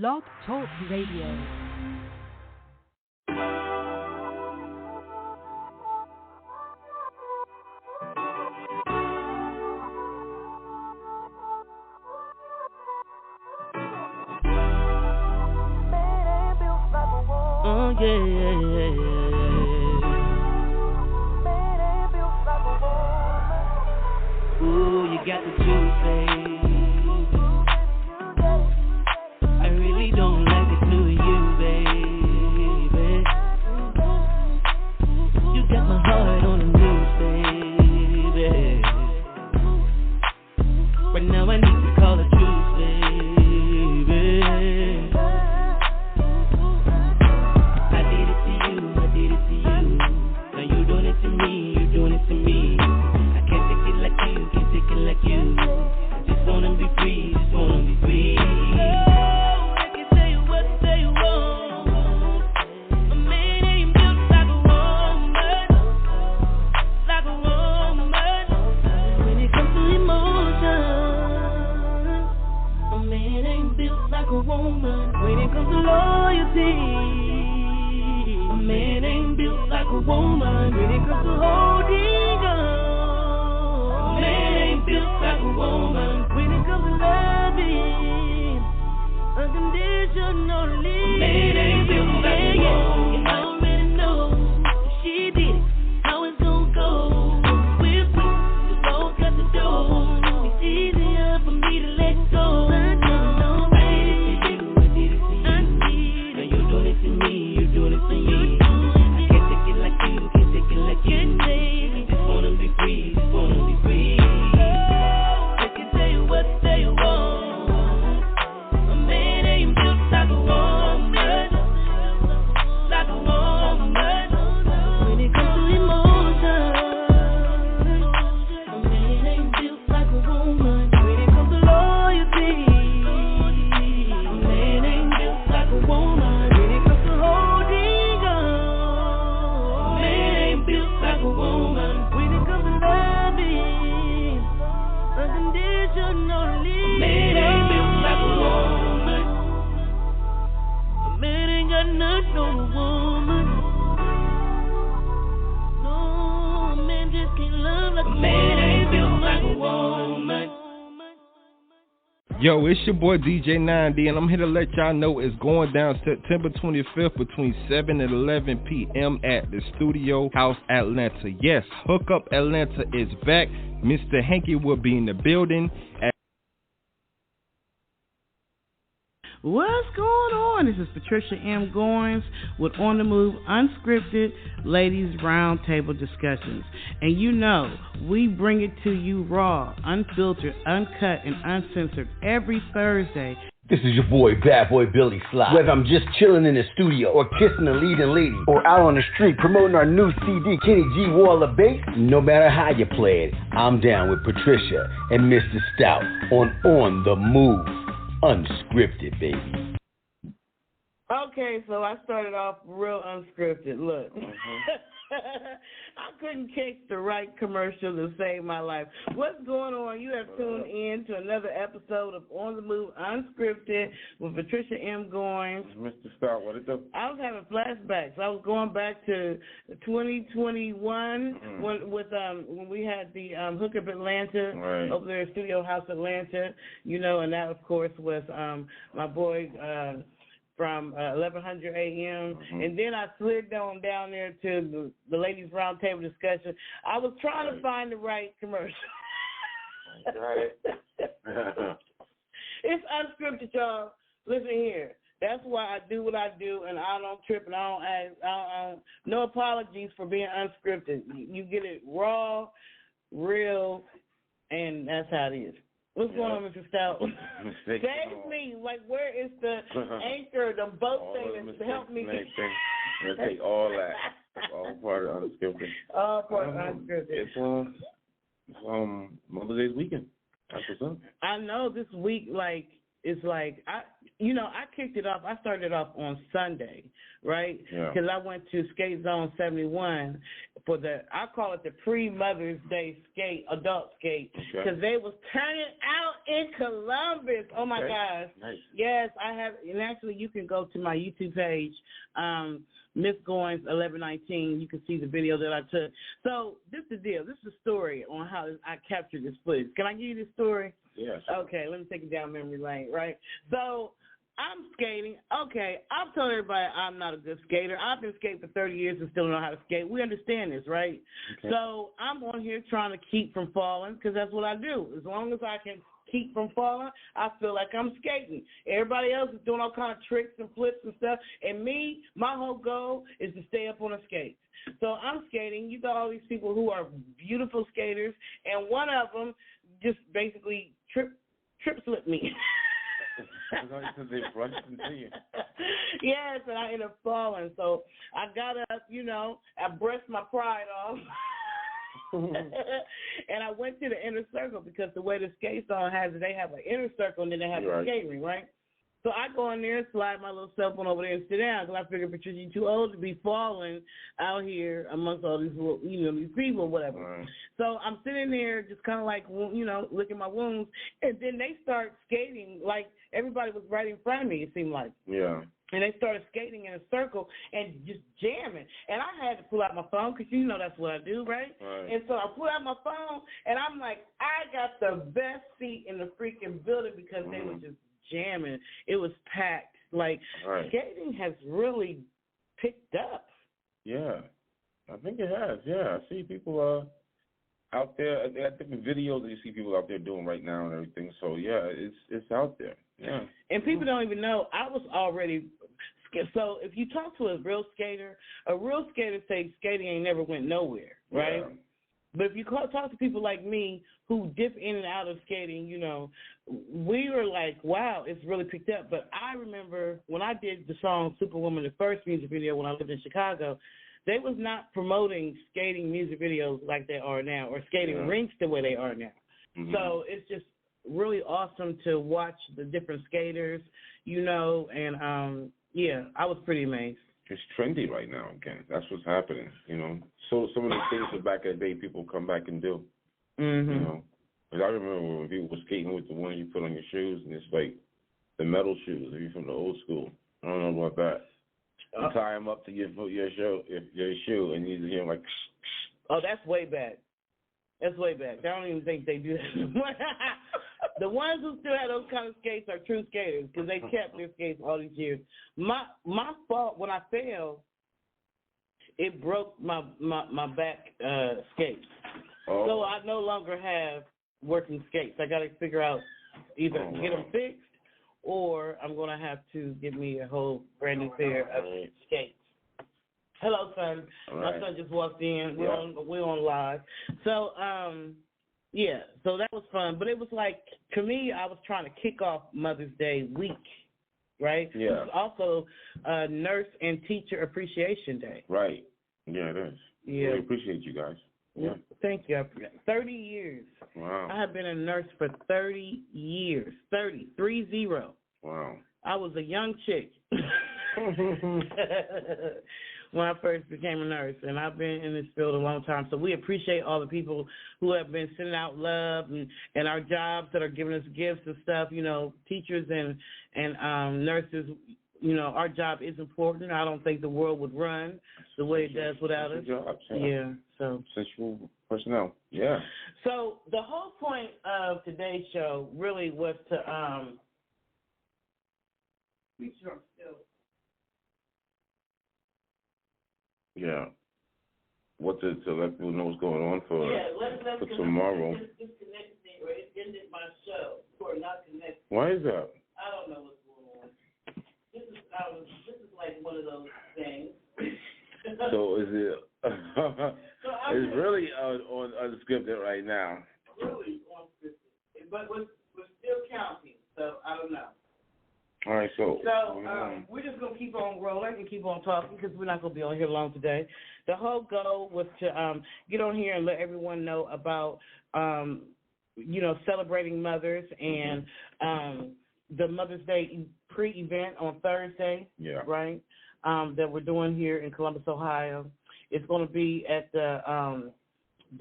Blog Talk Radio. Oh yeah. Ooh, you got the juice, babe. I really don't like it to you, baby. You got my heart on the loose, baby. Right now I need to call a truce, baby. I did it to you. Now you doing it to me, I can't take it like you. I just wanna be free, I can tell you what you want. A man ain't built like a woman. When it comes to emotion, a man ain't built like a woman. When it comes to loyalty, a man ain't built like a woman. When it comes to holding on, a man ain't built like a woman. When it comes to loving unconditionally, a man ain't built like a woman. I already know she did it, how it's gonna go. We're quick, just walk out the door. It's easier for me to let go. I did it to you. Now you're doing it to me, I can't take it like you. I just wanna be free, I can tell you what you want. A man ain't built like a woman. When it comes to emotion, a man ain't built like a woman. When it comes to loyalty, a man ain't built like a woman. When it comes to holding on, a man ain't built like a woman. When it comes to loving unconditionally, a man ain't built like a woman. A man ain't got nothing on a woman. No, a man just can't love like a man ain't built like a woman. Yo, it's your boy DJ 9D, and I'm here to let y'all know it's going down September 25th between 7 and 11 p.m. at the Studio House Atlanta. Yes, Hook Up Atlanta is back. Mr. Hanky will be in the building. What's going on? This is Patricia M. Goins with On the Move Unscripted Ladies Roundtable Discussions. And you know, we bring it to you raw, unfiltered, uncut, and uncensored every Thursday. This is your boy, Bad Boy Billy Sly. Whether I'm just chilling in the studio, or kissing the leading lady, or out on the street promoting our new CD, Kenny G Wall of Bass, no matter how you play it, I'm down with Patricia and Mr. Stout on the Move. Unscripted, baby. Okay, so I started off real unscripted. Look, I couldn't catch the right commercial to save my life. What's going on? You have tuned in to another episode of On the Move Unscripted with Patricia M. Goins. Mr. Stout, what it do? I was having flashbacks. I was going back to 2021 when we had the Hookup Atlanta over there at Studio House Atlanta, you know, and that, of course, was my boy from 1100 a.m. And then I slid down there to the ladies' roundtable discussion. I was trying to find the right commercial. Got it. It's unscripted, y'all. Listen here. That's why I do what I do, and I don't trip, and I don't no apologies for being unscripted. You get it raw, real, and that's how it is. What's going on, Mr. Stout? Save me. Like, where is the anchor, the boat thing to help me? We'll take all that. It's all part of unscripted. All part of unscripted. It's Mother's Day's weekend. That's what's up. I know this week, it's like I kicked it off. I started off on Sunday, right? Because I went to Skate Zone 71 for I call it the pre-Mother's Day skate, adult skate, because they was turning out in Columbus. Oh, my gosh. Nice. Yes, I have. And actually, you can go to my YouTube page, Miss Goins 1119. You can see the video that I took. So this is the deal. This is the story on how I captured this footage. Can I give you this story? Yes. Okay, let me take you down memory lane, right? So I'm skating. Okay, I've told everybody I'm not a good skater. I've been skating for 30 years and still don't know how to skate. We understand this, right? Okay. So I'm on here trying to keep from falling because that's what I do. As long as I can keep from falling, I feel like I'm skating. Everybody else is doing all kind of tricks and flips and stuff. And me, my whole goal is to stay up on a skate. So I'm skating. You got all these people who are beautiful skaters, and one of them just basically trip slipped me. Because they rushed into you. Yes, and I ended up falling. So I got up, I brushed my pride off. And I went to the inner circle because the way the skate song has it, they have an inner circle and then they have a skate ring, right? So I go in there and slide my little cell phone over there and sit down because I figured, Patricia, you're too old to be falling out here amongst all these, these people or whatever. Right. So I'm sitting there just kind of like, licking my wounds. And then they start skating like everybody was right in front of me, it seemed like. Yeah. And they started skating in a circle and just jamming. And I had to pull out my phone because that's what I do, right? And so I pulled out my phone, and I'm like, I got the best seat in the freaking building because they were just jamming. It was packed. Like, skating has really picked up. Yeah, I think it has. Yeah, I see people out there. I think the videos that you see people out there doing right now and everything. So, yeah, it's out there. Yeah. And people don't even know. I was already – so if you talk to a real skater says skating ain't never went nowhere, right? Yeah. But if you talk to people like me who dip in and out of skating, we were like, wow, it's really picked up. But I remember when I did the song Superwoman, the first music video when I lived in Chicago, they was not promoting skating music videos like they are now or skating rinks the way they are now. Mm-hmm. So it's just really awesome to watch the different skaters, and, I was pretty amazed. It's trendy right now again. That's what's happening, So some of the things from back in the day people come back and do, Because I remember when people were skating with the ones you put on your shoes, and it's like the metal shoes, if you're from the old school. I don't know about that. You tie them up to your shoe, and you hear like. Oh, that's way back. That's way back. I don't even think they do that. The ones who still have those kind of skates are true skaters because they kept their skates all these years. My fault, when I fell, it broke my back skates. Oh. So I no longer have working skates. I got to figure out either get them fixed or I'm going to have to get me a whole brand new pair of skates. Hello, son. My son just walked in. We're on live. So, so that was fun. But it was like, to me, I was trying to kick off Mother's Day week, right? Yeah. It was also Nurse and Teacher Appreciation Day. Right. Yeah, it is. Yeah. We appreciate you guys. Yeah. Thank you. 30 years. Wow. I have been a nurse for 30 years. 30. Wow. I was a young chick. When I first became a nurse, and I've been in this field a long time. So we appreciate all the people who have been sending out love and our jobs that are giving us gifts and stuff. Teachers and nurses, our job is important. I don't think the world would run the way it does without us. Yeah. So essential personnel. Yeah. So the whole point of today's show really was to make sure I'm still. Yeah. What to let people know what's going on for tomorrow. Disconnected me, or it ended my show. Or not connected. Why is that? I don't know what's going on. This is like one of those things. So is it? It's really on unscripted right now. Really unscripted, but we're still counting. So I don't know. All right, so we're just going to keep on rolling and keep on talking because we're not going to be on here long today. The whole goal was to get on here and let everyone know about, celebrating mothers and, the Mother's Day pre-event on Thursday, right, that we're doing here in Columbus, Ohio. It's going to be at the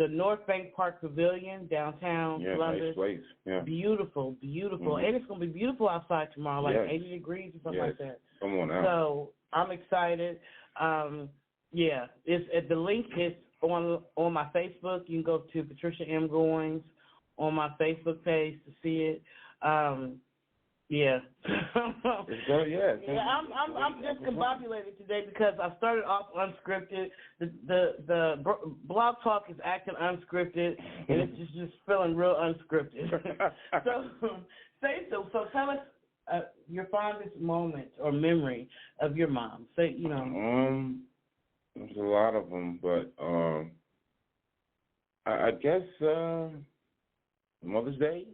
North Bank Park Pavilion downtown Columbus. Nice place. Yeah. Beautiful. Mm-hmm. And it's going to be beautiful outside tomorrow, like 80 degrees or something like that. Come on out. So I'm excited. It's the link is on my Facebook. You can go to Patricia M. Goins on my Facebook page to see it. It's good, I'm just combobulated today because I started off unscripted. The blog talk is acting unscripted, and it's just feeling real unscripted. So tell us your fondest moment or memory of your mom. Say, there's a lot of them, but I guess Mother's Day,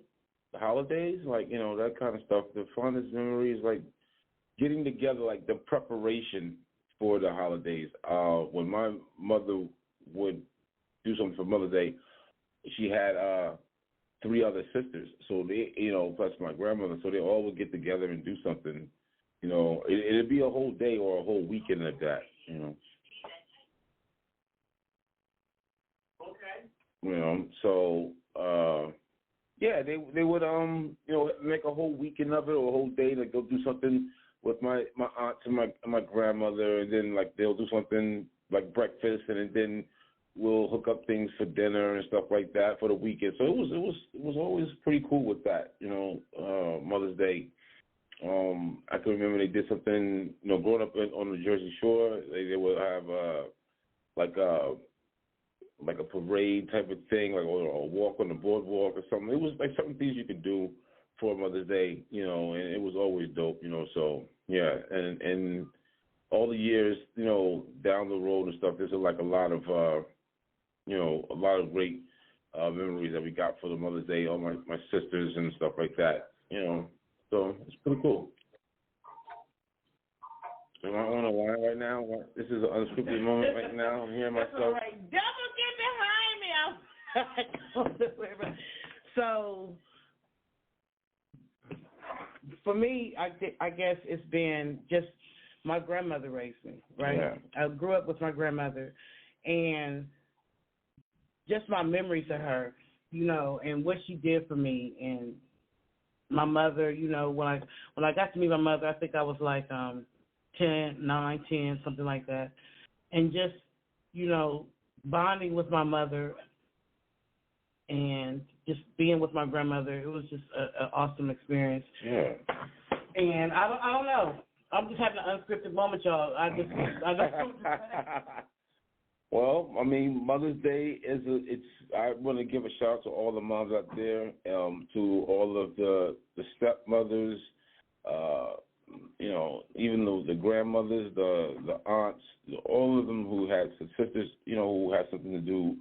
the holidays, that kind of stuff. The fondest memories, like getting together, like the preparation for the holidays. When my mother would do something for Mother's Day, she had 3 other sisters, so they, plus my grandmother, so they all would get together and do something. It'd be a whole day or a whole weekend like that. Okay. So. They would make a whole weekend of it or a whole day, like they'll do something with my aunts and my grandmother, and then like they'll do something like breakfast, and then we'll hook up things for dinner and stuff like that for the weekend. So it was always pretty cool with that, Mother's Day. I can remember they did something, growing up on the Jersey Shore, they would have like a parade type of thing, like or a walk on the boardwalk or something. It was like certain things you could do for Mother's Day, and it was always dope, So and all the years, down the road and stuff, there's like a lot of great memories that we got for the Mother's Day. All my sisters and stuff like that, So it's pretty cool. Am I on a line right now? This is an unscripted moment right now. I'm hearing myself. That's all right. Double get behind me. So, for me, I guess it's been just my grandmother raised me, right? Yeah. I grew up with my grandmother, and just my memories of her, and what she did for me, and my mother, when I got to meet my mother, I think I was like 9, 10, something like that. And just, bonding with my mother and just being with my grandmother, it was just an awesome experience. Yeah. And I don't know. I'm just having an unscripted moment, y'all. I don't know. Well, I mean, Mother's Day I want to give a shout out to all the moms out there, to all of the stepmothers, even the grandmothers, the aunts, all of them who had sisters, who had something to do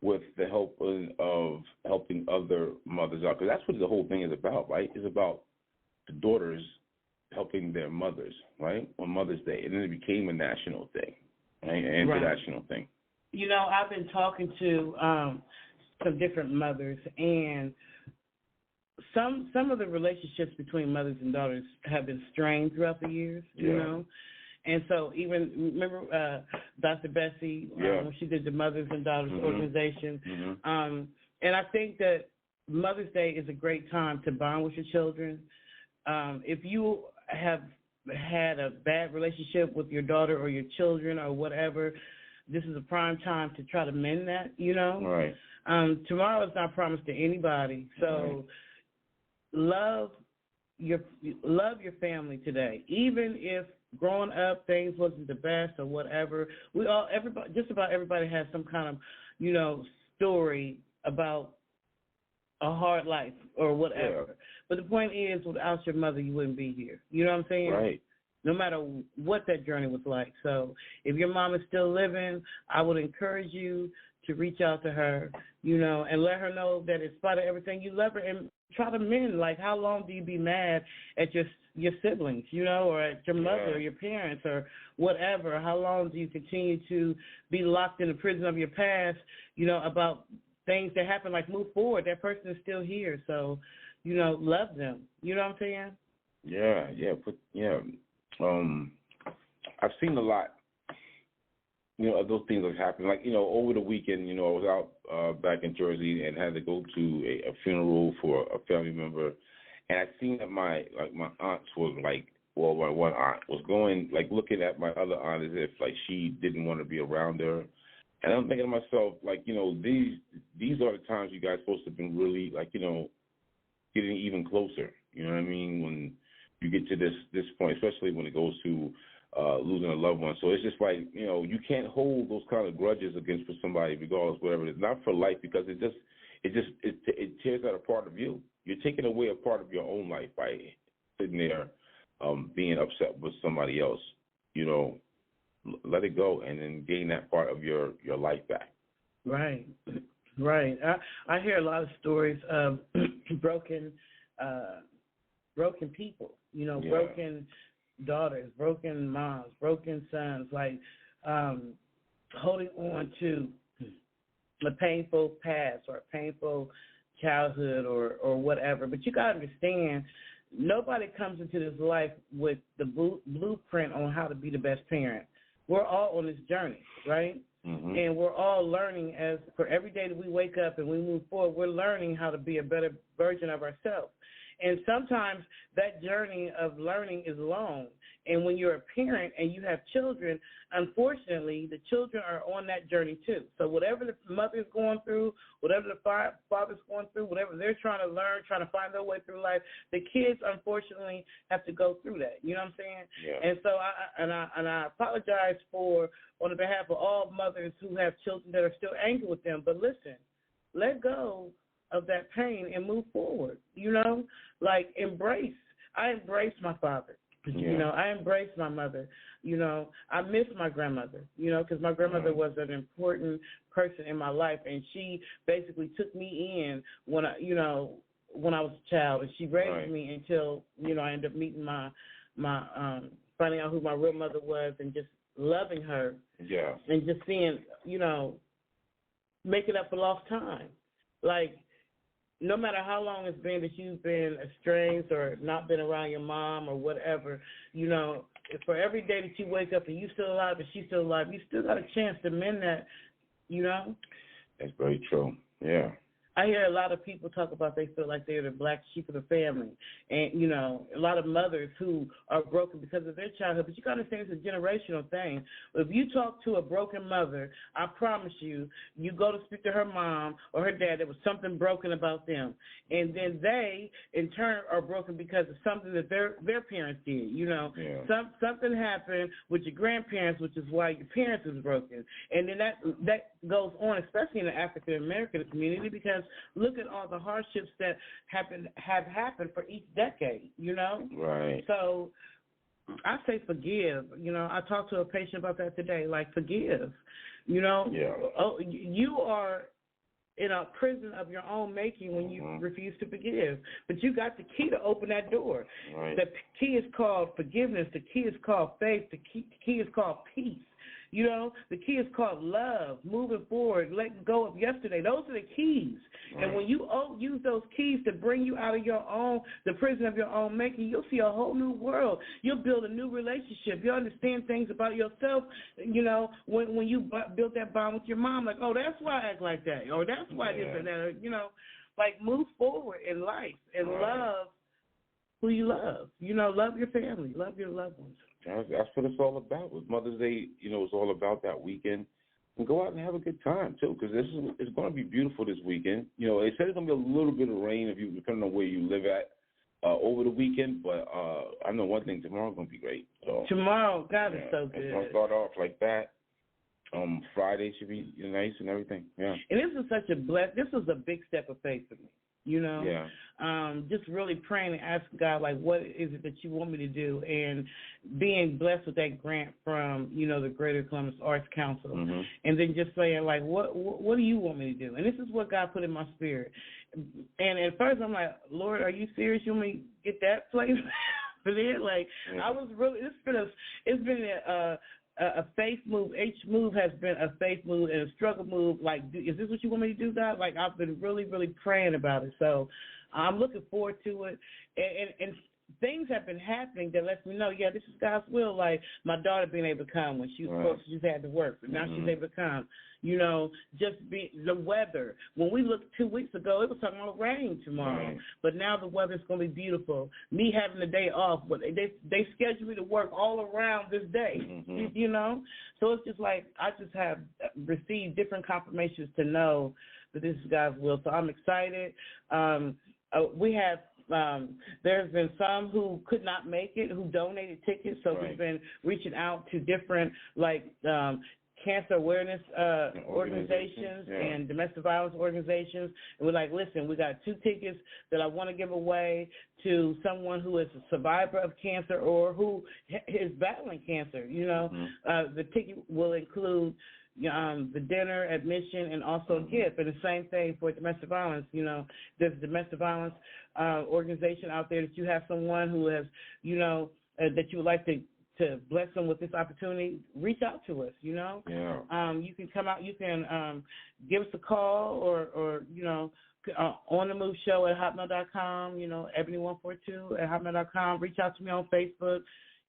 with the help of helping other mothers out. Because that's what the whole thing is about, right? It's about the daughters helping their mothers, right, on Mother's Day. And then it became a national thing, right? An international thing. I've been talking to some different mothers, and some of the relationships between mothers and daughters have been strained throughout the years, you know. And so even, remember Dr. Bessie, when she did the Mothers and Daughters organization. Mm-hmm. And I think that Mother's Day is a great time to bond with your children. If you have had a bad relationship with your daughter or your children or whatever, this is a prime time to try to mend that, Right. Tomorrow is not promised to anybody. So love your family today. Even if growing up things wasn't the best or whatever, just about everybody has some kind of, story about a hard life or whatever. Yeah. But the point is, without your mother, you wouldn't be here. You know what I'm saying? Right. No matter what that journey was like. So if your mom is still living, I would encourage you to reach out to her, and let her know that in spite of everything, you love her, and try to mend. Like, how long do you be mad at your siblings, or at your mother or your parents or whatever? How long do you continue to be locked in the prison of your past, about things that happen? Like, move forward. That person is still here. So, love them. You know what I'm saying? I've seen a lot, of those things that happen. Like, over the weekend, I was out back in Jersey and had to go to a funeral for a family member, and I seen that my aunts was like, well, my one aunt was going, like, looking at my other aunt as if, like, she didn't want to be around her. And I'm thinking to myself, like, these are the times you guys supposed to have been really, like, getting even closer. You know what I mean? When you get to this point, especially when it goes to losing a loved one. So it's just like, you can't hold those kind of grudges against for somebody, regardless, whatever it is. Not for life, because it tears out a part of you. You're taking away a part of your own life by sitting there being upset with somebody else. Let it go and then gain that part of your life back. Right. I hear a lot of stories of broken people, broken daughters, broken moms, broken sons, like holding on to a painful past or a painful childhood or whatever. But you got to understand, nobody comes into this life with the blueprint on how to be the best parent. We're all on this journey, right? Mm-hmm. And we're all learning for every day that we wake up and we move forward, we're learning how to be a better version of ourselves. And sometimes that journey of learning is long. And when you're a parent and you have children, unfortunately, the children are on that journey too. So whatever the mother's going through, whatever the father's going through, whatever they're trying to learn, trying to find their way through life, the kids, unfortunately, have to go through that. You know what I'm saying? Yeah. And so I apologize on behalf of all mothers who have children that are still angry with them. But listen, let go of that pain and move forward, like I embrace my father, I embrace my mother, I miss my grandmother, because my grandmother was an important person in my life, and she basically took me in when I was a child, and she raised me until, I ended up meeting finding out who my real mother was and just loving her, and just seeing, making up for lost time, like, no matter how long it's been that you've been estranged or not been around your mom or whatever, for every day that you wake up and you're still alive and she's still alive, you still got a chance to mend that, That's very true, yeah. I hear a lot of people talk about they feel like they're the black sheep of the family. And, a lot of mothers who are broken because of their childhood. But you got to understand it's a generational thing. If you talk to a broken mother, I promise you go to speak to her mom or her dad, there was something broken about them. And then they, in turn, are broken because of something that their parents did. Something happened with your grandparents, which is why your parents was broken. And then that goes on, especially in the African-American community, because look at all the hardships that have happened for each decade, Right. So I say forgive. I talked to a patient about that today, like forgive. Yeah. Oh, you are in a prison of your own making when you refuse to forgive. But you got the key to open that door. Right. The key is called forgiveness. The key is called faith. The key is called peace. The key is called love, moving forward, letting go of yesterday. Those are the keys. Right. And when you use those keys to bring you out of the prison of your own making, you'll see a whole new world. You'll build a new relationship. You'll understand things about yourself, when you build that bond with your mom, like, oh, that's why I act like that, or that's why this and that, like move forward in life and love who you love. Love your family, love your loved ones. That's what it's all about. With Mother's Day, it's all about that weekend. And go out and have a good time, too, because it's going to be beautiful this weekend. They said it's going to be a little bit of rain depending on where you live at over the weekend, but I know one thing, tomorrow's going to be great. So, tomorrow, God is so good. It's going to start off like that. Friday should be nice and everything, yeah. And this is a big step of faith for me. Just really praying and asking God, like, what is it that you want me to do? And being blessed with that grant from, the Greater Columbus Arts Council. Mm-hmm. And then just saying, like, what do you want me to do? And this is what God put in my spirit. And at first I'm like, Lord, are you serious? You want me to get that place? But then, like, I was really, it's been a faith move. Each move has been a faith move and a struggle move. Like, is this what you want me to do, God? Like, I've been really, really praying about it. So I'm looking forward to it. And things have been happening that lets me know, yeah, this is God's will. Like my daughter being able to come when she was supposed to, she's had to work, but now she's able to come. You know, just the weather. When we looked 2 weeks ago, it was talking about rain tomorrow, but now the weather's going to be beautiful. Me having the day off, but they scheduled me to work all around this day. You know, so it's just like I just have received different confirmations to know that this is God's will. So I'm excited. We have. There's been some who could not make it, who donated tickets, so we've been reaching out to different, like, cancer awareness organizations and domestic violence organizations, and we're like, listen, we got 2 tickets that I want to give away to someone who is a survivor of cancer or who is battling cancer, you know. The ticket will include the dinner, admission, and also a gift. And the same thing for domestic violence. You know, there's a domestic violence organization out there that you have someone who has, you know, that you would like to bless them with this opportunity. Reach out to us, you know. You can come out, you can give us a call or you know, on the move show at hotmail.com, you know, ebony142 at hotmail.com. Reach out to me on Facebook.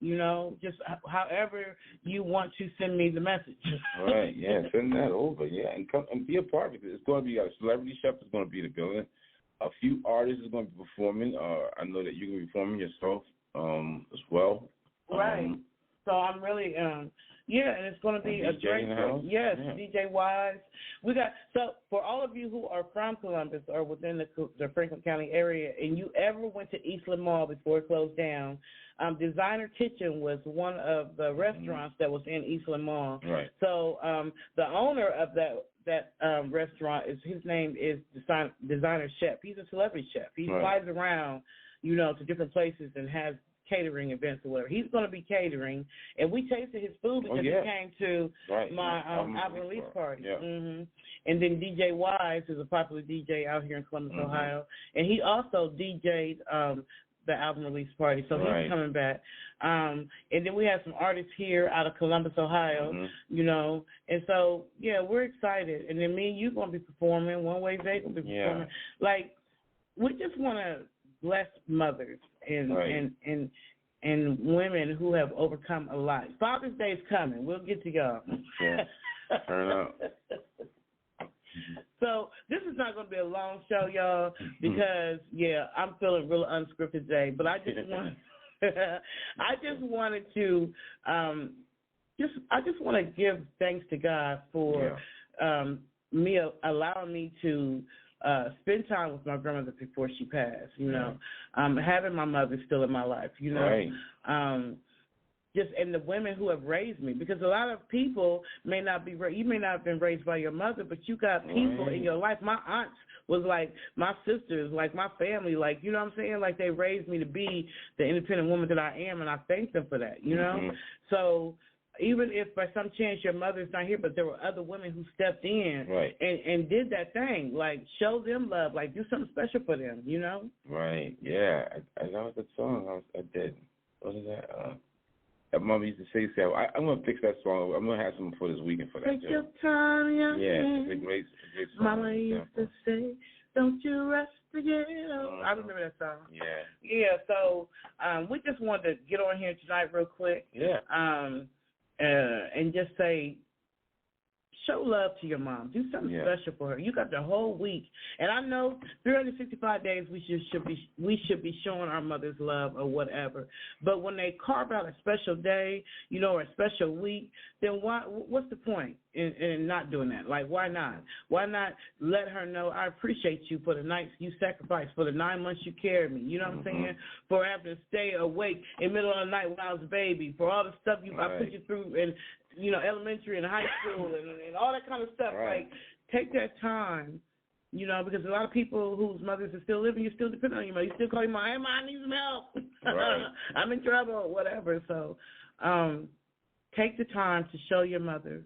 You know, just however you want to send me the message. Right, send that over, and come and be a part because it's going to be a celebrity chef is going to be in the building. A few artists is going to be performing. I know that you're going to be performing yourself as well. Right. So I'm really, and it's going to be a great show. Yes, DJ Wise. We got, so for all of you who are from Columbus or within the Franklin County area, and you ever went to Eastland Mall before it closed down, Designer Kitchen was one of the restaurants that was in Eastland Mall. Right. So the owner of that restaurant, his name is Designer Chef. He's a celebrity chef. He flies around, you know, to different places and has catering events or whatever. He's going to be catering, and we tasted his food because he came to my album release party. And then DJ Wise is a popular DJ out here in Columbus, Ohio, and he also DJ'd the album release party, so he's coming back. And then we have some artists here out of Columbus, Ohio, you know, and so, we're excited. And then me and you going to be performing. One Way they going to be performing. Like, we just want to bless mothers and women who have overcome a lot. Father's Day is coming. We'll get to y'all. Turn up. So this is not going to be a long show, y'all, because I'm feeling real unscripted today. But I just want, I just wanted to, I just want to give thanks to God for me allowing me to spend time with my grandmother before she passed. You know, having my mother still in my life. You know, and the women who have raised me, because a lot of people may not be you may not have been raised by your mother, but you got people in your life. My aunts was like my sisters, like my family, like, you know what I'm saying? Like, they raised me to be the independent woman that I am, and I thank them for that, you know? So even if by some chance your mother's not here, but there were other women who stepped in and did that thing, like, show them love, like, do something special for them, you know? Right, yeah. I know that song. I did. What is that? That mama used to say, I'm going to fix that song. I'm going to have something for this weekend for that. Take your time, it's a great song. Mama used to say, don't you rush to get up. I remember that song. Yeah, so we just wanted to get on here tonight real quick. And just say, show love to your mom. Do something special for her. You got the whole week, and I know 365 days we should be showing our mothers love or whatever. But when they carve out a special day, you know, or a special week, then what's the point in not doing that? Like, why not? Why not let her know I appreciate you for the nights you sacrificed, for the 9 months you carried me. You know what I'm saying? For having to stay awake in the middle of the night when I was a baby. For all the stuff I put you through and, you know, elementary and high school and all that kind of stuff. Like, take that time, you know, because a lot of people whose mothers are still living, you still depend on your mother. You still call your mom, hey, Mom, I need some help. I'm in trouble or whatever. So take the time to show your mother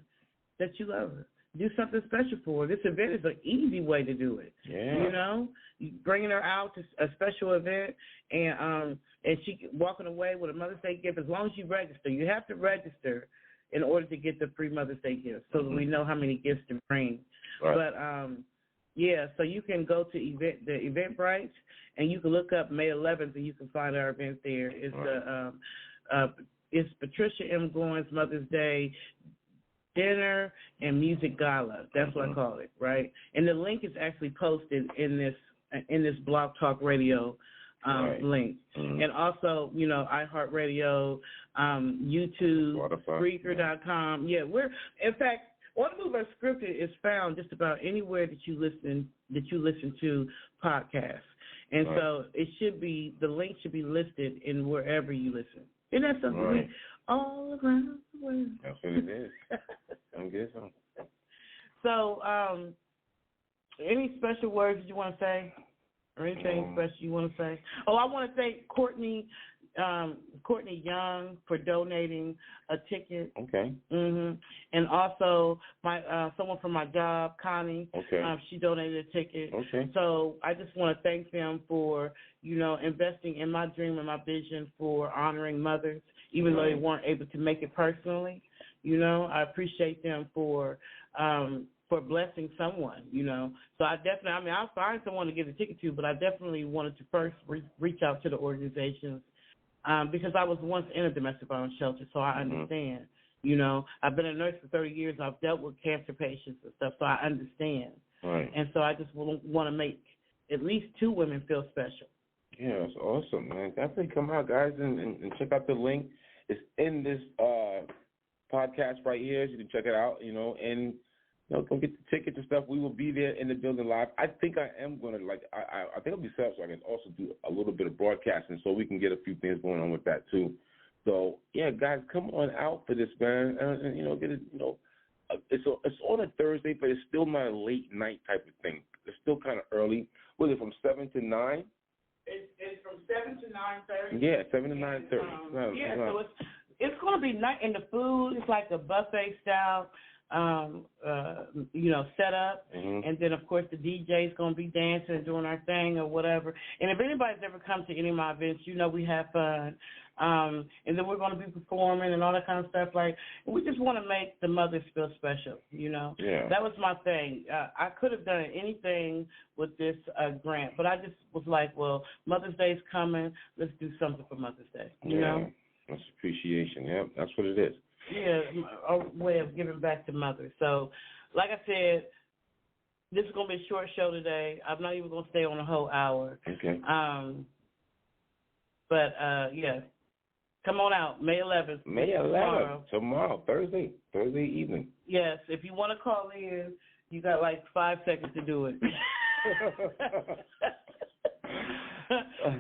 that you love her. Do something special for her. This event is an easy way to do it. You know, bringing her out to a special event and she walking away with a Mother's Day gift as long as you register. You have to register in order to get the free Mother's Day gift so that we know how many gifts to bring. But Yeah, so you can go to the Eventbrite, and you can look up May 11th, and you can find our event there. It's it's Patricia M. Goins Mother's Day Dinner and Music Gala. That's what I call it, right? And the link is actually posted in this Blog Talk Radio link. And also, you know, iHeartRadio, YouTube, Spreaker.com. Yeah, in fact, On the Move Unscripted is found just about anywhere that you listen to podcasts. And so the link should be listed in wherever you listen. Isn't that something? All around the world. That's what it is. I'm guessing. So, any special words you want to say? Or anything special you want to say? Oh, I want to thank Courtney Young for donating a ticket. Okay. And also someone from my job, Connie. Okay. She donated a ticket. Okay. So I just want to thank them for, you know, investing in my dream and my vision for honoring mothers, even though they weren't able to make it personally. You know, I appreciate them for blessing someone, you know. So I definitely, I mean, I'll find someone to give a ticket to, but I definitely wanted to first reach out to the organizations because I was once in a domestic violence shelter, so I understand. You know, I've been a nurse for 30 years. I've dealt with cancer patients and stuff, so I understand. Right. And so I just want to make at least 2 women feel special. Yeah, that's awesome, man. Definitely come out, guys, and check out the link. It's in this podcast right here. You can check it out, you know, and you know, go get the tickets and stuff. We will be there in the building live. I think I am going to, I think I'll be set up so I can also do a little bit of broadcasting so we can get a few things going on with that too. So, yeah, guys, come on out for this, man. And you know, get it, you know, it's on a Thursday, but it's still not a late night type of thing. It's still kind of early. Was it from 7 to 9? It's from 7 to 9:30. Yeah, 7 to 9:30. So it's going to be night, and the food is like a buffet style. You know, set up, and then of course the DJ's gonna be dancing and doing our thing or whatever. And if anybody's ever come to any of my events, you know we have fun. And then we're gonna be performing and all that kind of stuff. Like, we just want to make the mothers feel special. You know, that was my thing. I could have done anything with this grant, but I just was like, well, Mother's Day's coming. Let's do something for Mother's Day. You know, that's appreciation. Yeah, that's what it is. Yeah, a way of giving back to mothers. So, like I said, this is going to be a short show today. I'm not even going to stay on a whole hour. Okay. But, yeah, come on out, May 11th. May 11th, tomorrow, Thursday evening. Yes, if you want to call in, you got like 5 seconds to do it.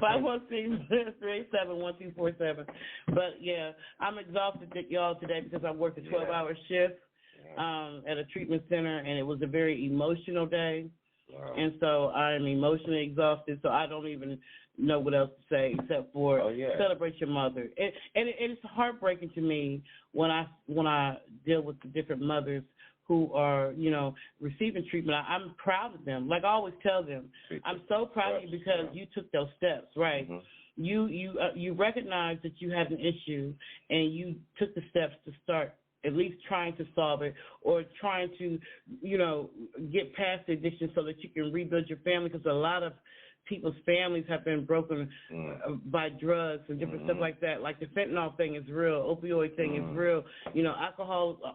516-387-1247. But yeah, I'm exhausted, y'all, today because I worked a 12-hour shift at a treatment center, and it was a very emotional day. Wow. And so I'm emotionally exhausted, so I don't even know what else to say except for celebrate your mother. And it's heartbreaking to me when I deal with the different mothers who are, you know, receiving treatment. I'm proud of them. Like I always tell them, I'm so proud of you because you took those steps, right? You recognized that you had an issue, and you took the steps to start at least trying to solve it or trying to, you know, get past the addiction so that you can rebuild your family, because a lot of people's families have been broken by drugs and different stuff like that. Like the fentanyl thing is real, opioid thing is real, you know,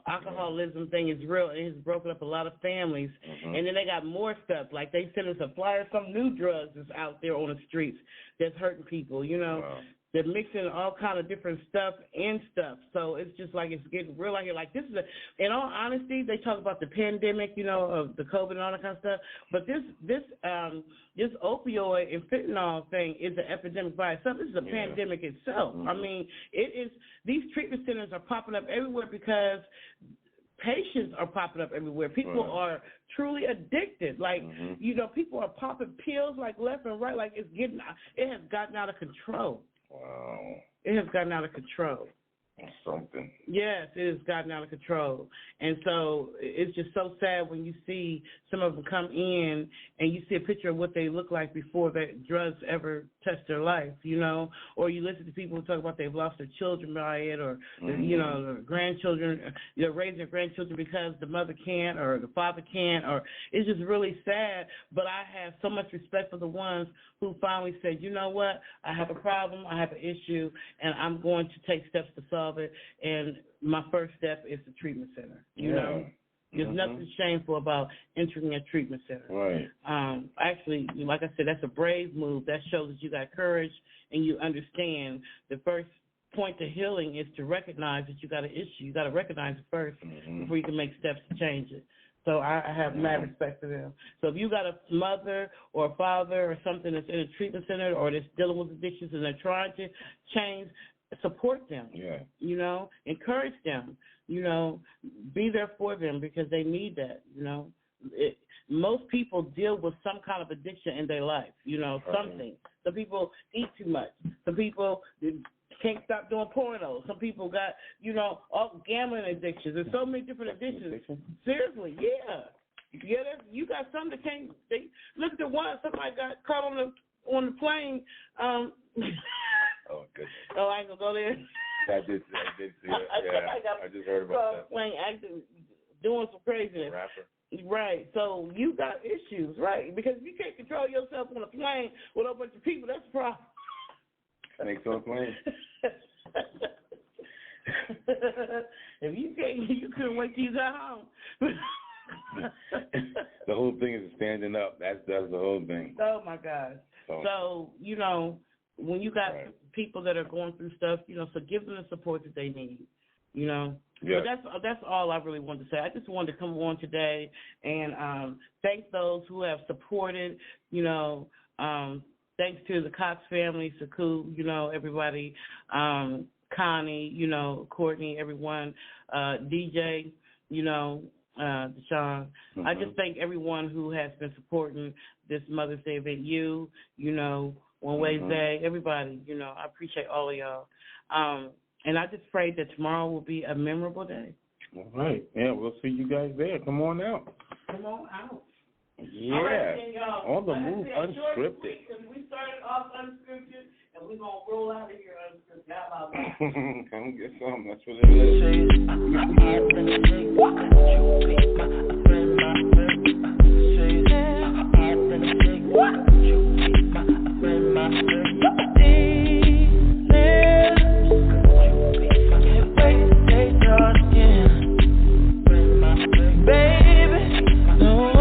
alcoholism thing is real, and it's broken up a lot of families. And then they got more stuff, like they sent us a flyer, some new drugs is out there on the streets that's hurting people, you know. They're mixing all kind of different stuff in stuff. So it's just like it's getting real out here. Like this is in all honesty, they talk about the pandemic, you know, of the COVID and all that kind of stuff. But this opioid and fentanyl thing is an epidemic by itself. This is a pandemic itself. I mean, it is. These treatment centers are popping up everywhere because patients are popping up everywhere. People are truly addicted. Like, you know, people are popping pills like left and right. Like it has gotten out of control. Wow. It has gotten out of control. That's something. Yes, it has gotten out of control. And so it's just so sad when you see some of them come in and you see a picture of what they look like before that drugs ever touch their life, or you listen to people who talk about they've lost their children by it, or, their grandchildren, raising their grandchildren because the mother can't or the father can't, or it's just really sad. But I have so much respect for the ones who finally said, you know what, I have a problem, I have an issue, and I'm going to take steps to solve it, and my first step is the treatment center, you know. There's nothing shameful about entering a treatment center. Right. Actually, like I said, that's a brave move. That shows that you got courage and you understand the first point to healing is to recognize that you got an issue. You got to recognize it first before you can make steps to change it. So I have mad respect for them. So if you got a mother or a father or something that's in a treatment center or that's dealing with addictions and they're trying to change, support them. Yeah. Encourage them. Be there for them because they need that. Most people deal with some kind of addiction in their life. Something. Some people eat too much. Some people can't stop doing porno. Some people got, all gambling addictions. There's so many different addictions. Seriously, yeah. You got some that can't. Look at the one somebody got caught on the plane. Oh goodness. Oh, I ain't gonna go there. I did see it. Yeah, I just heard about that. Playing, acting, doing some craziness. Rapper. Right. So you got issues, right? Because if you can't control yourself on a plane with a bunch of people, that's a problem. Snakes on a plane. If you can't, you couldn't wait till you got home. The whole thing is standing up. That's the whole thing. Oh my God. So when you got people that are going through stuff, so give them the support that they need, Yeah. But that's all I really wanted to say. I just wanted to come on today and thank those who have supported, thanks to the Cox family, Saku, everybody, Connie, Courtney, everyone, DJ, Deshaun. I just thank everyone who has been supporting this Mother's Day event. One Way Day, everybody, I appreciate all of y'all. And I just pray that tomorrow will be a memorable day. All right. Yeah, we'll see you guys there. Come on out. Come on out. Yeah. Right, on the move, unscripted. We started off unscripted, and we're going to roll out of here unscripted. Come get some. That's what it Baby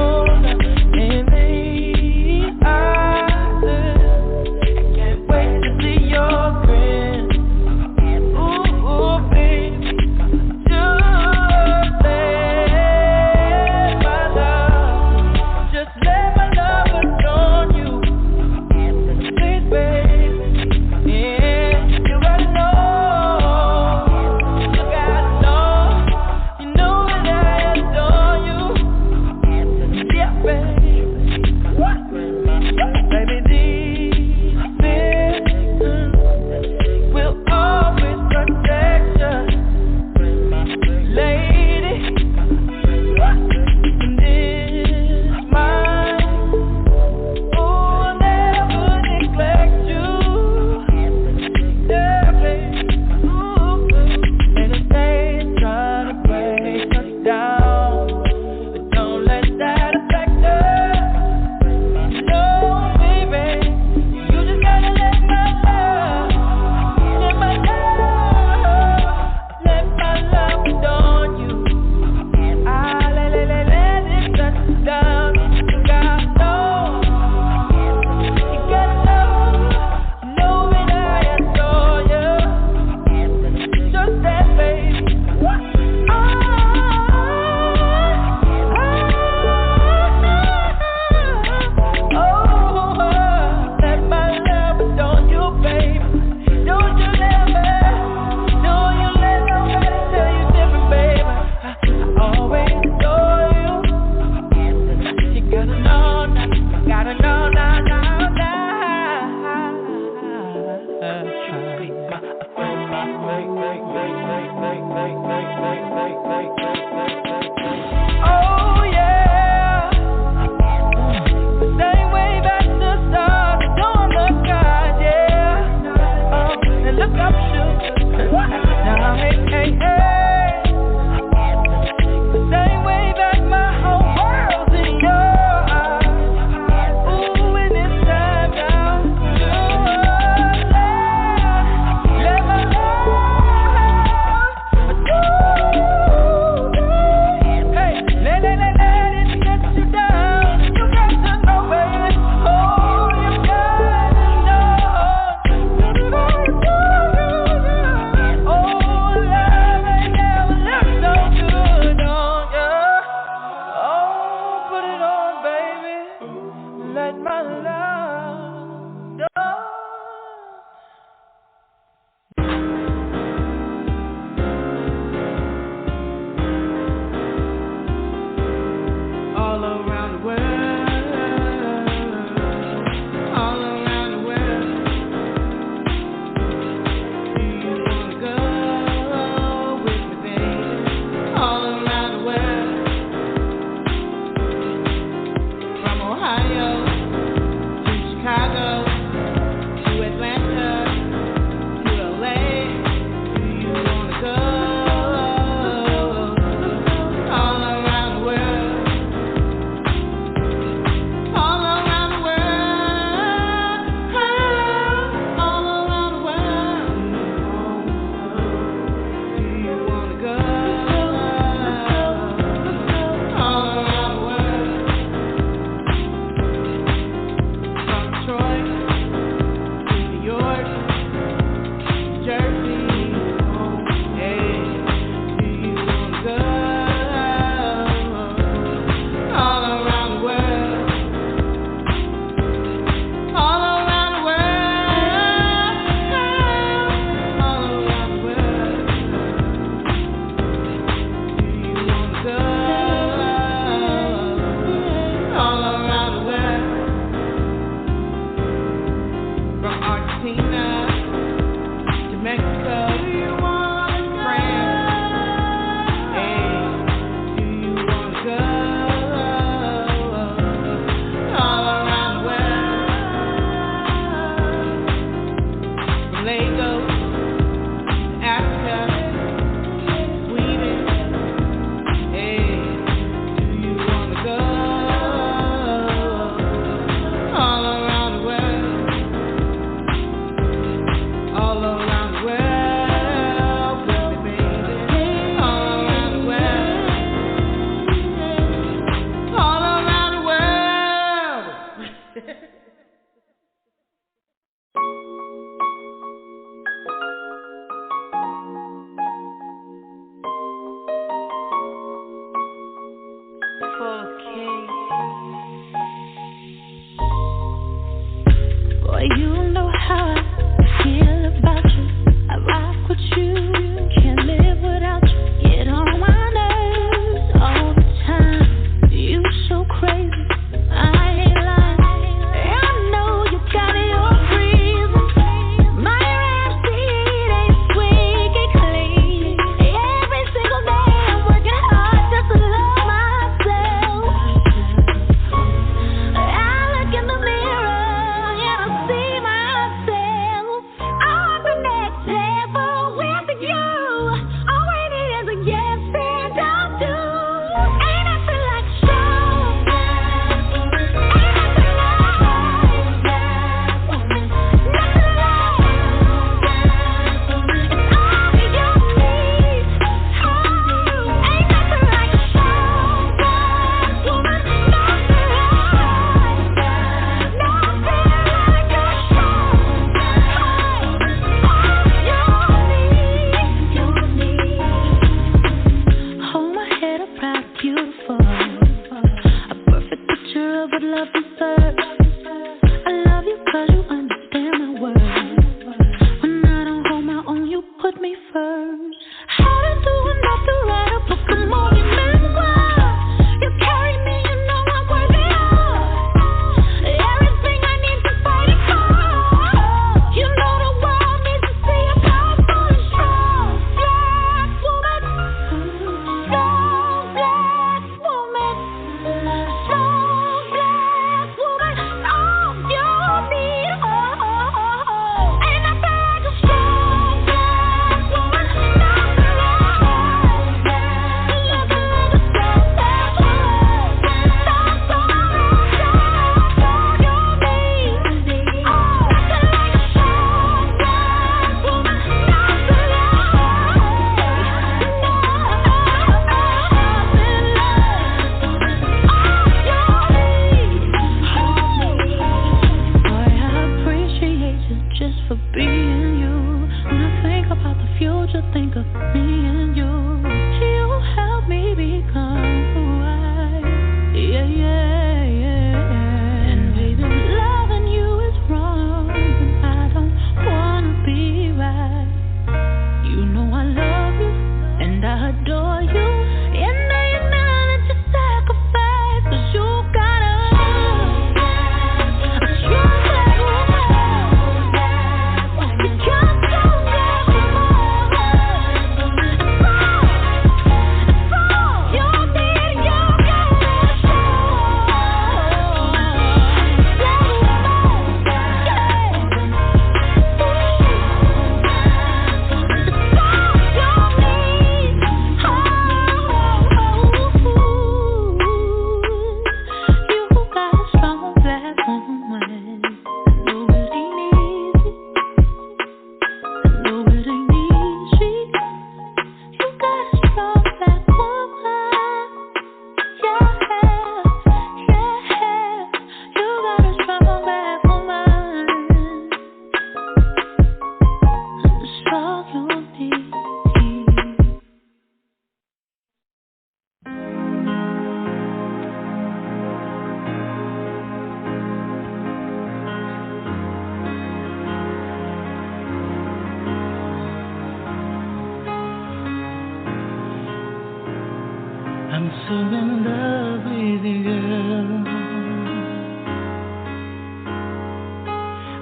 I'm so in love with you, girl.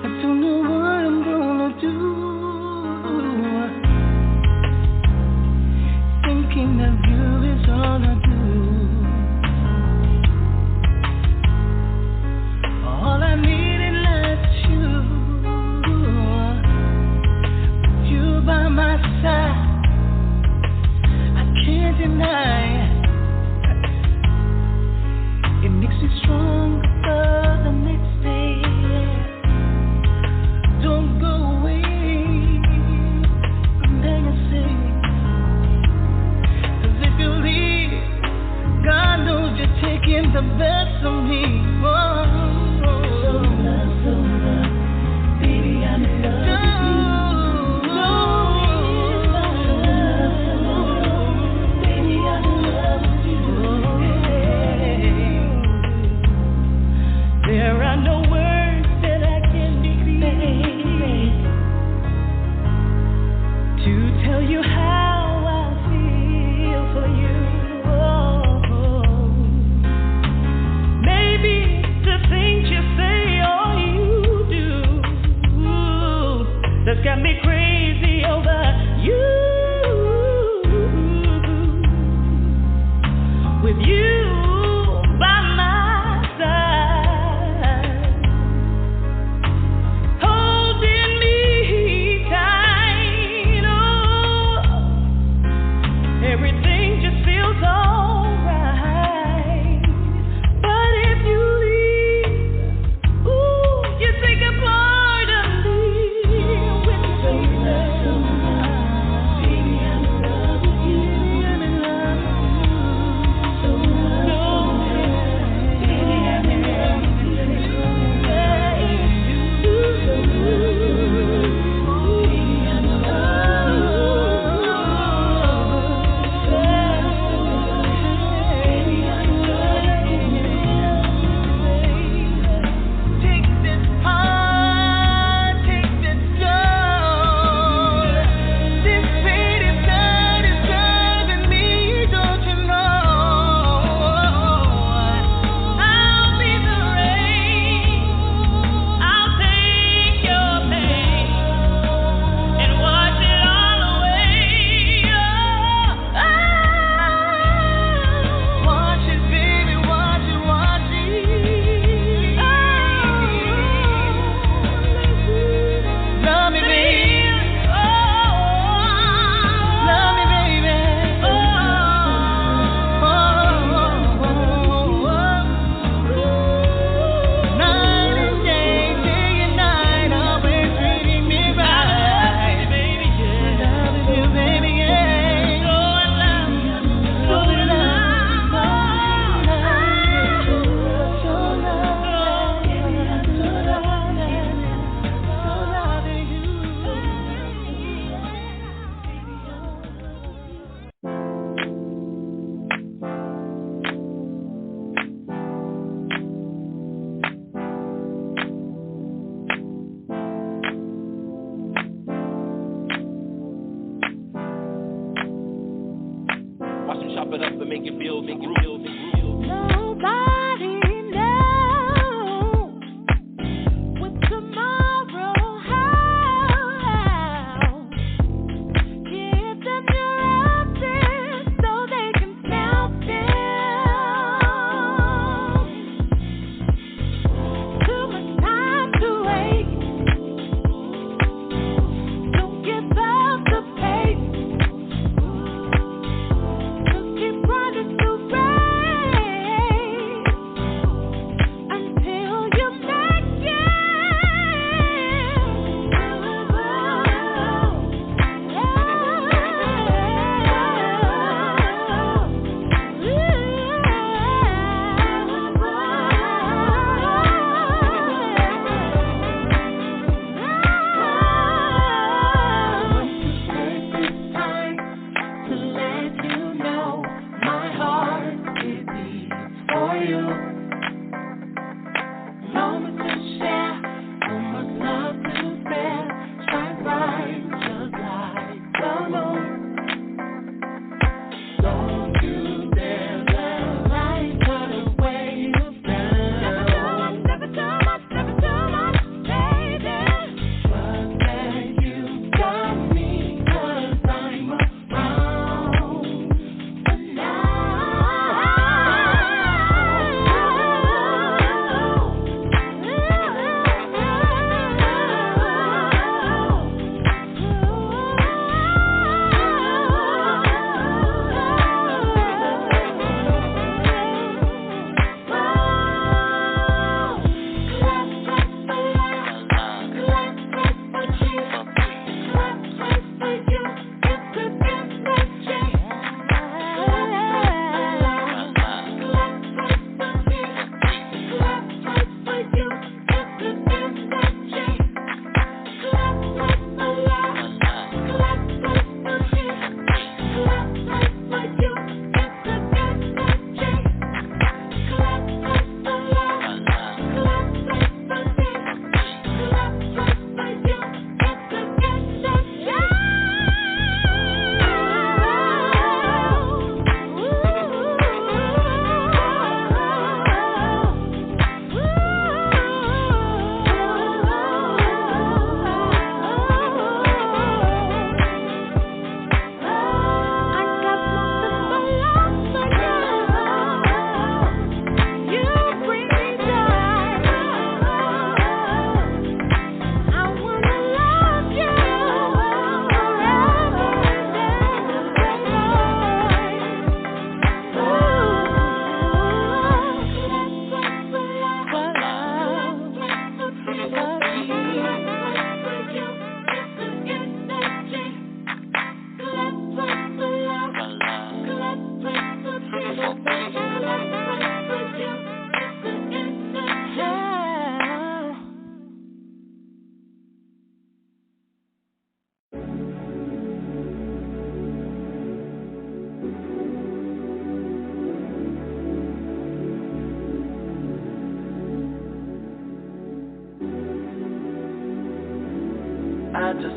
I don't know what I'm gonna do. Thinking of you is all I do. All I need in life is you by my side. I can't deny it makes me stronger for the next day. Don't go away, I'm begging, say, 'cause if you leave, God knows you're taking the best of me. Oh, so love, baby, I'm in love with you. Baby, I'm in love with you. There are no words that I can decree to tell you how I feel for you. Oh, maybe the things you say or you do that's got me crazy over you. With you by my side, holding me tight, oh, everything just feels alright. But if you leave, ooh, you take a part of me with you. Baby, I'm in love with you. I'm in love with you. So baby, I'm in love with you. Baby, I'm in take this heart, take this soul. This pain is driving me, don't you know? I'll be the rain, I'll take your pain and wash it all away. Wash it, baby, wash it, wash it. Love me, baby. Love me, baby. Night and day, day and night, always treating me right. Baby, yeah. Loving you, baby, yeah. So in love, so in love, so Watch them chop it up and make it feel, make it feel. Nobody knows what tomorrow holds. Give them your roses so they can smell them. Too much time to wait. Don't give up the pace. Just keep running to race.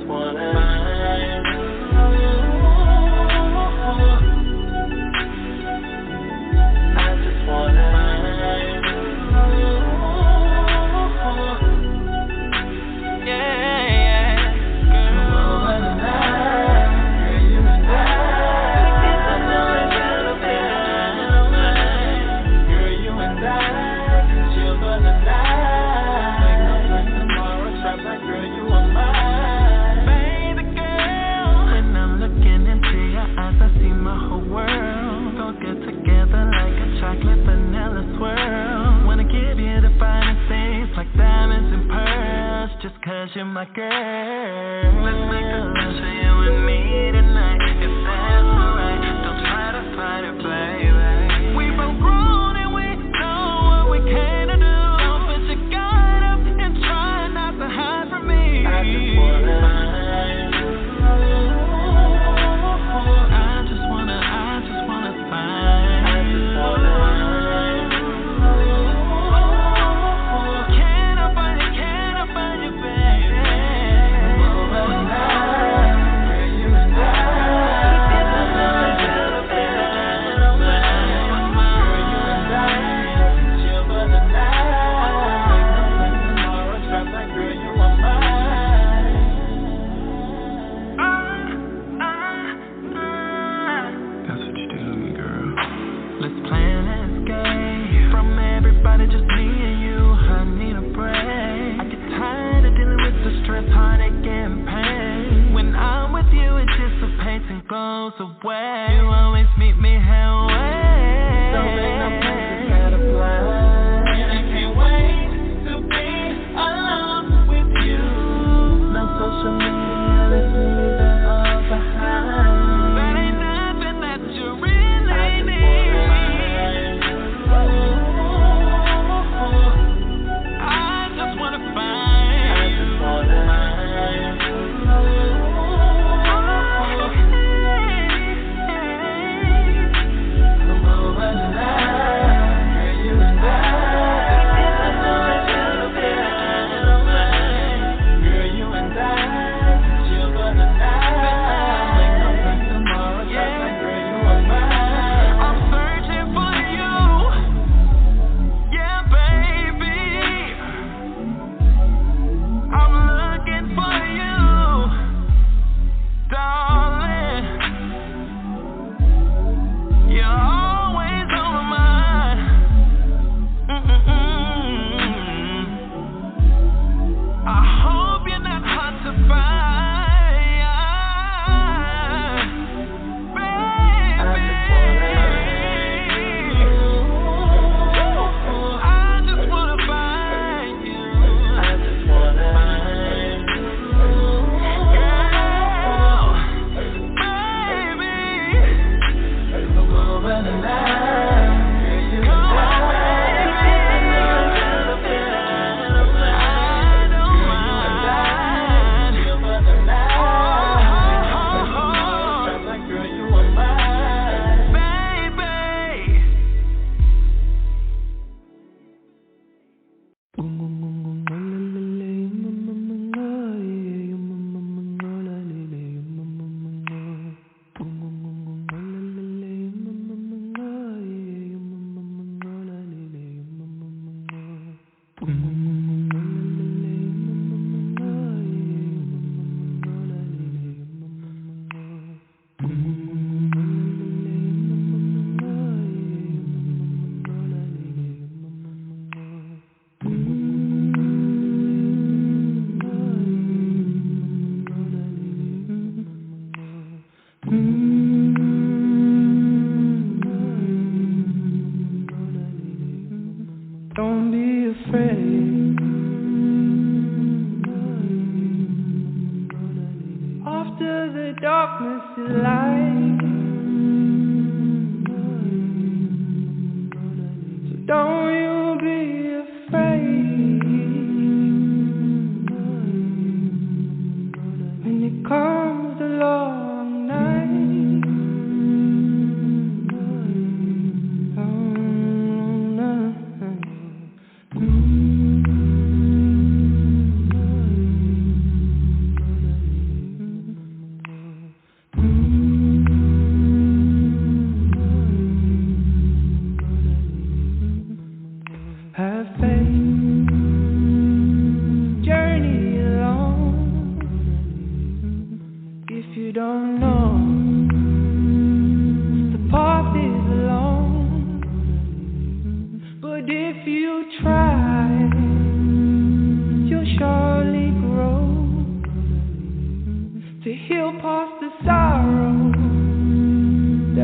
wanna find you. I just wanna find you. Yeah, girl. Over the night, girl, you and I get to know each other better. Girl, you and I can chill for the night. Wake up like tomorrow, trap like girl, you are mine. Baby girl, when I'm looking into your eyes, I see my whole world. Go get together like a chocolate vanilla swirl. Wanna give you the finest things like diamonds and pearls, just 'cause you're my girl. Let's make a love for you and me tonight, if that's alright. Don't try to fight it, baby. We both grown and we know what we came to do. Don't put your guard up and try not to hide from me. I just wanna find you. I just wanna find you. I just wanna find you. Can I find you, baby? Over the night, girl, you and I get to know each other better. Girl, you and I can chill for the night. Wake up like tomorrow, trap like girl, you are mine. That's what you do to me, girl. Let's plan an escape from everybody, just me and you. I need a break. I get tired of dealing with the stress, heartache, and pain. When I'm with you, it dissipates and goes away. You always meet me halfway. Don't make no plans, just gotta plan. And I can't wait to be alone with you. No social media, let's leave that all behind. That ain't nothing that you really need. I just wanna find you. I just wanna find you. Come over tonight, girl, you and I get to know each other better. Girl, you and I can chill for the night. Wake up like tomorrow, just like girl, you are mine. I'm searching for you, yeah, baby. I'm looking for you, darling. You're always on my mind. I hope you're not hard to find, baby. I just wanna find you. I just wanna find you. Girl, baby, come over tonight. Girl, you and I get to know each other better. I don't mind. Chill for the night. Trap like girl, you are mine, baby.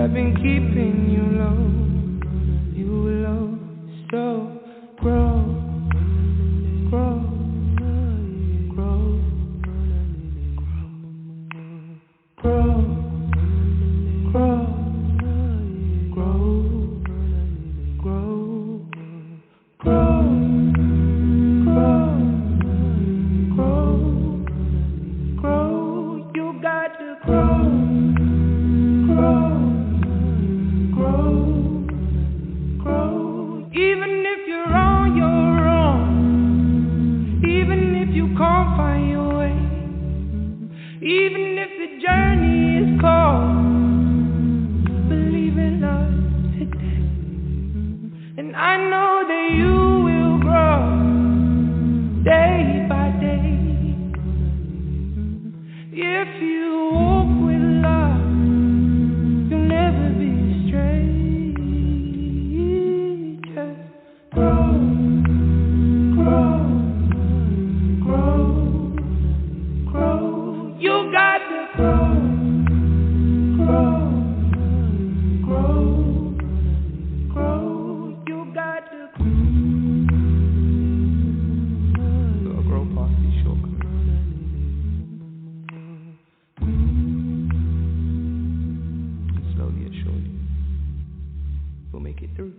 I've been keeping you low. You will also grow, grow, grow, grow, grow, grow, grow, grow, grow, grow. You got to grow. Even if you're on your own, even if you can't find your way, even if the journey is cold, believe in us today. And I know that you will grow day by day. If you walk with love, you'll never be astray. Grow, grow, grow, grow. You got to grow, grow, grow, grow. You got to grow past these shortcomings. Slowly and surely, we'll make it through.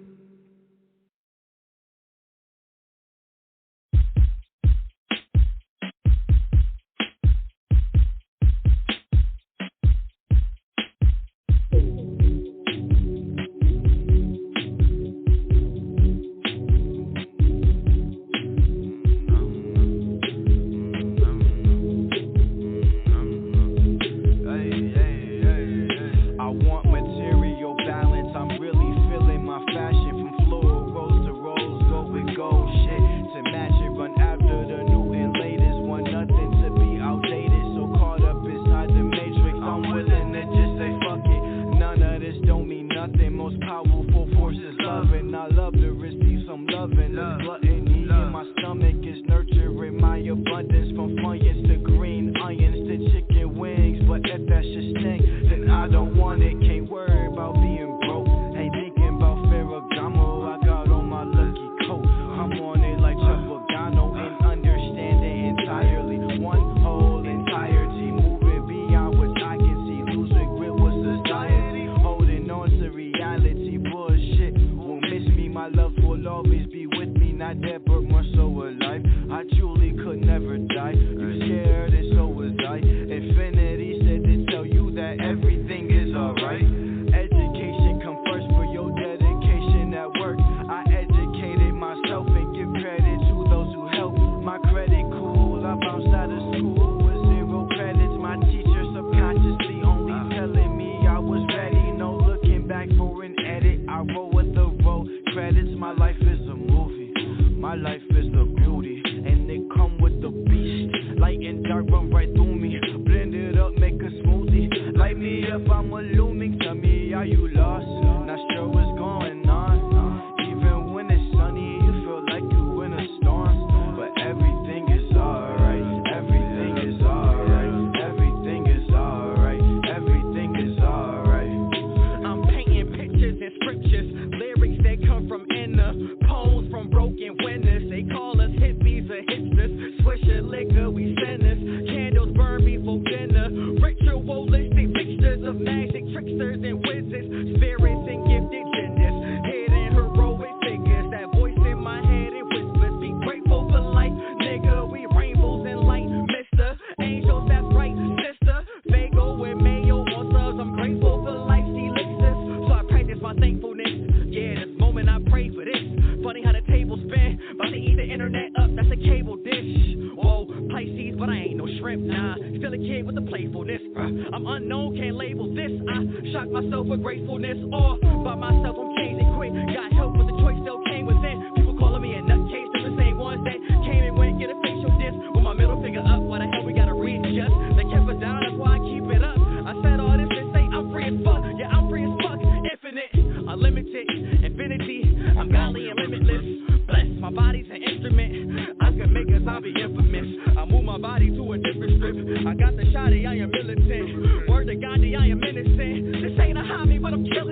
I got the shotty, I am militant. Word to God, I am innocent. This ain't a hobby, but I'm killing.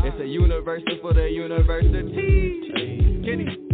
It's a university for the university. Kenny.